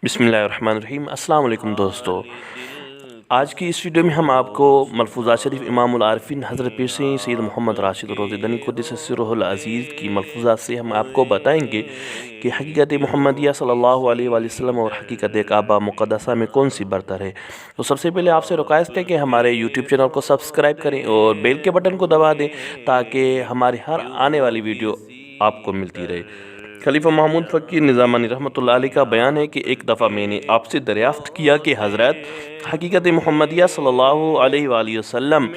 बिस्मिल्लाहिर्रहमानिर्रहीम। अस्सलाम वालेकुम दोस्तों, आज की इस वीडियो में हम आपको मलफूज़ात शरीफ इमामुल आरिफ़ीन हज़रत पीर सैयद मोहम्मद राशिद रोज़ क़ुद्दस सिर्रुहुल अज़ीज़ की मलफूज़ात से हम आपको बताएंगे कि हकीकत मुहम्मदिया सल्लल्लाहु अलैहि वसल्लम और हकीकत काबा मुक़द्दसा में कौन सी बरतर है। तो सबसे पहले आपसे रिक्वेस्ट है कि हमारे यूट्यूब चैनल को सब्सक्राइब करें और बेल के बटन को दबा दें ताकि हमारी हर आने वाली वीडियो आपको मिलती रहे। खलीफा महमूद फ़कीर निज़ामानी रहमतुल्लाह अलैह का बयान है कि एक दफ़ा मैंने आपसे दरियाफ़्त किया कि हज़रत हकीकत मुहम्मदिया सल्लल्लाहु अलैहि वसल्लम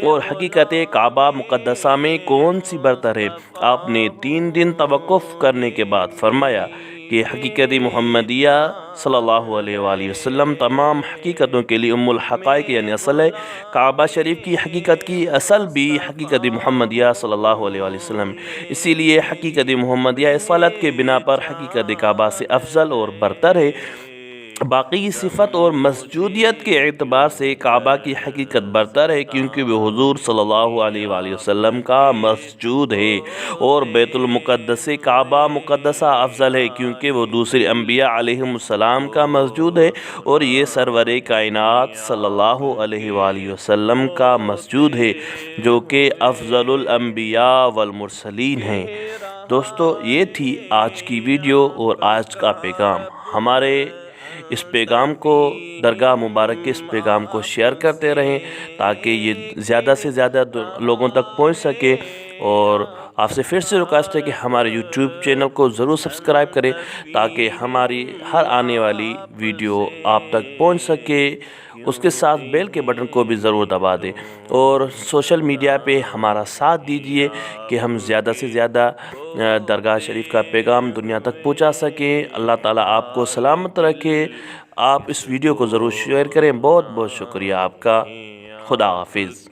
और हकीकत काबा मुक़द्दसा में कौन सी बरतर है। आपने 3 दिन तवक़्क़ुफ़ करने के बाद फरमाया कि हकीकत मुहम्मदिया सल्लल्लाहु अलैहि वसल्लम तमाम हकीकतों के लिए उम्मुल हक़ाइक़ यानी असल है। काबा शरीफ की हकीकत की असल भी हकीकत मुहम्मदिया सल्लल्लाहु अलैहि वसल्लम, इसीलिए हकीकत मुहम्मदिया इसालत के बिना पर हकीकत काबा से अफजल और बरतर है। बाकी सिफ़त और मसजूदियत के एतबार से काबा की हकीकत बरतर है क्योंकि वह हुज़ूर सल्लल्लाहु अलैहि वसल्लम का मसजूद है, और बैतुल मुक़द्दस से काबा मुक़द्दसा अफजल है क्योंकि वह दूसरे अम्बिया अलैहिमुस्सलाम का मसजूद है, और ये सरवरे कायनात सल्लल्लाहु अलैहि वसल्लम का मसजूद है जो कि अफजलुल अम्बिया वल मुरसलीन हैं। दोस्तों, ये थी आज की वीडियो और आज का पैगाम। हमारे इस पैगाम को दरगाह मुबारक के इस पैगाम को शेयर करते रहें ताकि ये ज़्यादा से ज़्यादा लोगों तक पहुंच सके। और आपसे फिर से रिक्वेस्ट है कि हमारे यूट्यूब चैनल को ज़रूर सब्सक्राइब करें ताकि हमारी हर आने वाली वीडियो आप तक पहुंच सके। उसके साथ बेल के बटन को भी ज़रूर दबा दें और सोशल मीडिया पे हमारा साथ दीजिए कि हम ज़्यादा से ज़्यादा दरगाह शरीफ का पैगाम दुनिया तक पहुंचा सकें। अल्लाह ताला आपको सलामत रखे। आप इस वीडियो को ज़रूर शेयर करें। बहुत बहुत शुक्रिया आपका। खुदा हाफिज़।